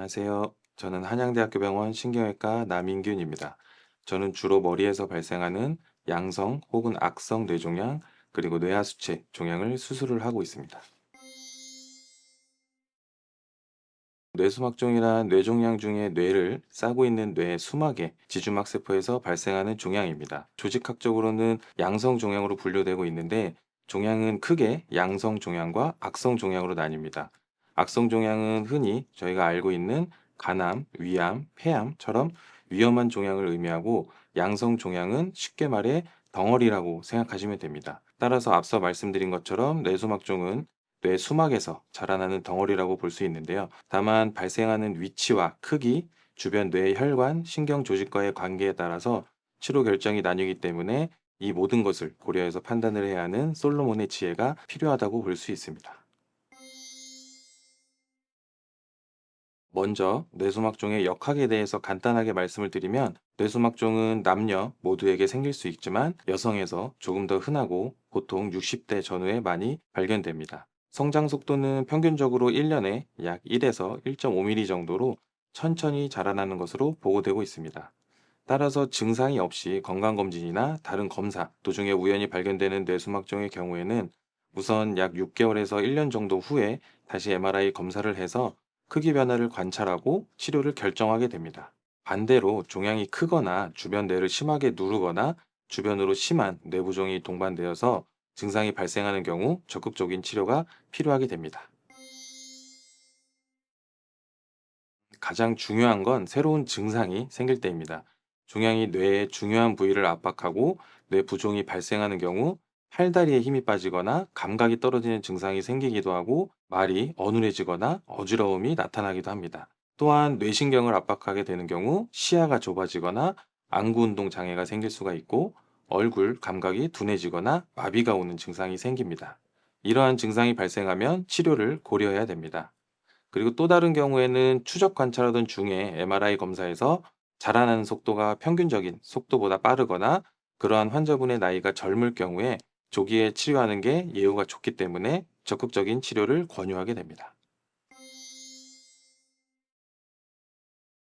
안녕하세요. 저는 한양대학교 병원 신경외과 남인균입니다. 저는 주로 머리에서 발생하는 양성 혹은 악성 뇌종양, 그리고 뇌하수체 종양을 수술을 하고 있습니다. 뇌수막종이란 뇌종양 중에 뇌를 싸고 있는 뇌 수막의 지주막 세포에서 발생하는 종양입니다. 조직학적으로는 양성 종양으로 분류되고 있는데, 종양은 크게 양성 종양과 악성 종양으로 나뉩니다. 악성 종양은 흔히 저희가 알고 있는 간암, 위암, 폐암처럼 위험한 종양을 의미하고, 양성 종양은 쉽게 말해 덩어리라고 생각하시면 됩니다. 따라서 앞서 말씀드린 것처럼 뇌수막종은 뇌 수막에서 자라나는 덩어리라고 볼 수 있는데요. 다만 발생하는 위치와 크기, 주변 뇌 혈관, 신경 조직과의 관계에 따라서 치료 결정이 나뉘기 때문에 이 모든 것을 고려해서 판단을 해야 하는 솔로몬의 지혜가 필요하다고 볼 수 있습니다. 먼저 뇌수막종의 역학에 대해서 간단하게 말씀을 드리면, 뇌수막종은 남녀 모두에게 생길 수 있지만 여성에서 조금 더 흔하고 보통 60대 전후에 많이 발견됩니다. 성장 속도는 평균적으로 1년에 약 1에서 1.5mm 정도로 천천히 자라나는 것으로 보고되고 있습니다. 따라서 증상이 없이 건강검진이나 다른 검사 도중에 우연히 발견되는 뇌수막종의 경우에는 우선 약 6개월에서 1년 정도 후에 다시 MRI 검사를 해서 크기 변화를 관찰하고 치료를 결정하게 됩니다. 반대로 종양이 크거나 주변 뇌를 심하게 누르거나 주변으로 심한 뇌부종이 동반되어서 증상이 발생하는 경우 적극적인 치료가 필요하게 됩니다. 가장 중요한 건 새로운 증상이 생길 때입니다. 종양이 뇌의 중요한 부위를 압박하고 뇌 부종이 발생하는 경우 팔다리에 힘이 빠지거나 감각이 떨어지는 증상이 생기기도 하고, 말이 어눌해지거나 어지러움이 나타나기도 합니다. 또한 뇌신경을 압박하게 되는 경우 시야가 좁아지거나 안구 운동 장애가 생길 수가 있고, 얼굴 감각이 둔해지거나 마비가 오는 증상이 생깁니다. 이러한 증상이 발생하면 치료를 고려해야 됩니다. 그리고 또 다른 경우에는 추적 관찰하던 중에 MRI 검사에서 자라나는 속도가 평균적인 속도보다 빠르거나 그러한 환자분의 나이가 젊을 경우에 조기에 치료하는 게 예후가 좋기 때문에 적극적인 치료를 권유하게 됩니다.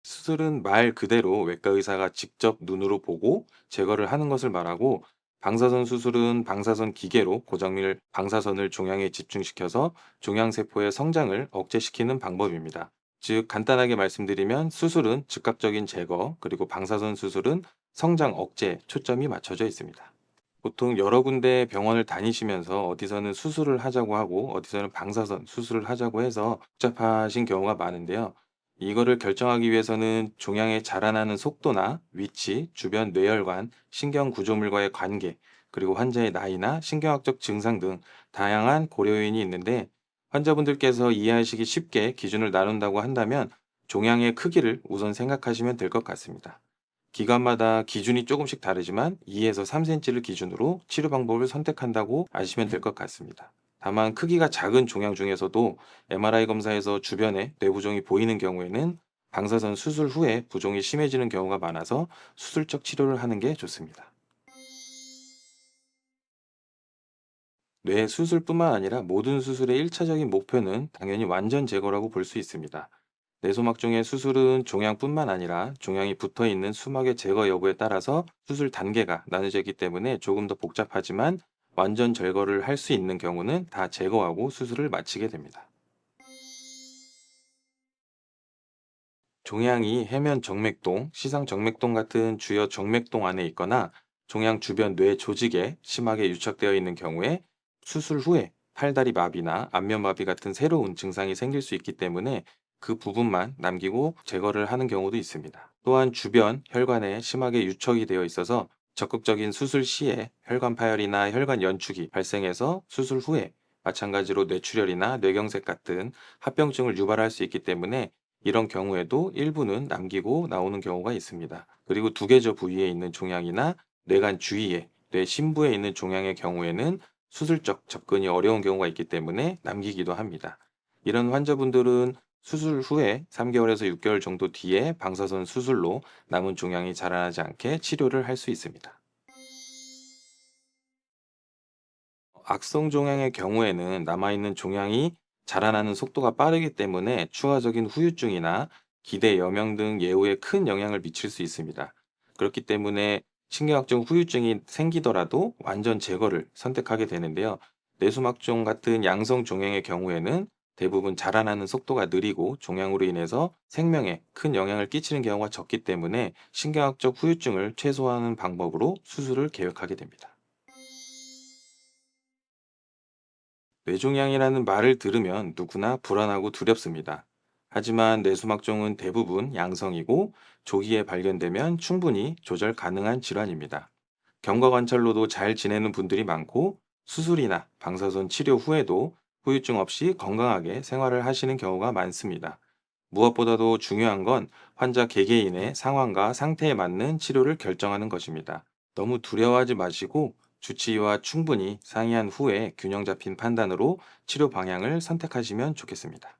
수술은 말 그대로 외과 의사가 직접 눈으로 보고 제거를 하는 것을 말하고, 방사선 수술은 방사선 기계로 고정밀 방사선을 종양에 집중시켜서 종양세포의 성장을 억제시키는 방법입니다. 즉, 간단하게 말씀드리면 수술은 즉각적인 제거, 그리고 방사선 수술은 성장 억제에 초점이 맞춰져 있습니다. 보통 여러 군데 병원을 다니시면서 어디서는 수술을 하자고 하고 어디서는 방사선 수술을 하자고 해서 복잡하신 경우가 많은데요. 이거를 결정하기 위해서는 종양의 자라나는 속도나 위치, 주변 뇌혈관, 신경 구조물과의 관계, 그리고 환자의 나이나 신경학적 증상 등 다양한 고려 요인이 있는데, 환자분들께서 이해하시기 쉽게 기준을 나눈다고 한다면 종양의 크기를 우선 생각하시면 될 것 같습니다. 기관마다 기준이 조금씩 다르지만 2에서 3cm를 기준으로 치료 방법을 선택한다고 아시면 될 것 같습니다. 다만 크기가 작은 종양 중에서도 MRI 검사에서 주변에 뇌부종이 보이는 경우에는 방사선 수술 후에 부종이 심해지는 경우가 많아서 수술적 치료를 하는 게 좋습니다. 뇌 수술뿐만 아니라 모든 수술의 1차적인 목표는 당연히 완전 제거라고 볼 수 있습니다. 뇌소막종의 수술은 종양뿐만 아니라 종양이 붙어 있는 수막의 제거 여부에 따라서 수술 단계가 나눠져 있기 때문에 조금 더 복잡하지만, 완전 제거를 할 수 있는 경우는 다 제거하고 수술을 마치게 됩니다. 종양이 해면 정맥동, 시상 정맥동 같은 주요 정맥동 안에 있거나 종양 주변 뇌 조직에 심하게 유착되어 있는 경우에 수술 후에 팔다리 마비나 안면 마비 같은 새로운 증상이 생길 수 있기 때문에 그 부분만 남기고 제거를 하는 경우도 있습니다. 또한 주변 혈관에 심하게 유척이 되어 있어서 적극적인 수술 시에 혈관 파열이나 혈관 연축이 발생해서 수술 후에 마찬가지로 뇌출혈이나 뇌경색 같은 합병증을 유발할 수 있기 때문에 이런 경우에도 일부는 남기고 나오는 경우가 있습니다. 그리고 두개저 부위에 있는 종양이나 뇌간 주위에, 뇌 심부에 있는 종양의 경우에는 수술적 접근이 어려운 경우가 있기 때문에 남기기도 합니다. 이런 환자분들은 수술 후에 3개월에서 6개월 정도 뒤에 방사선 수술로 남은 종양이 자라나지 않게 치료를 할 수 있습니다. 악성 종양의 경우에는 남아있는 종양이 자라나는 속도가 빠르기 때문에 추가적인 후유증이나 기대 여명 등 예후에 큰 영향을 미칠 수 있습니다. 그렇기 때문에 신경학적 후유증이 생기더라도 완전 제거를 선택하게 되는데요. 뇌수막종 같은 양성 종양의 경우에는 대부분 자라나는 속도가 느리고 종양으로 인해서 생명에 큰 영향을 끼치는 경우가 적기 때문에 신경학적 후유증을 최소화하는 방법으로 수술을 계획하게 됩니다. 뇌종양이라는 말을 들으면 누구나 불안하고 두렵습니다. 하지만 뇌수막종은 대부분 양성이고 조기에 발견되면 충분히 조절 가능한 질환입니다. 경과 관찰로도 잘 지내는 분들이 많고 수술이나 방사선 치료 후에도 후유증 없이 건강하게 생활을 하시는 경우가 많습니다. 무엇보다도 중요한 건 환자 개개인의 상황과 상태에 맞는 치료를 결정하는 것입니다. 너무 두려워하지 마시고 주치의와 충분히 상의한 후에 균형 잡힌 판단으로 치료 방향을 선택하시면 좋겠습니다.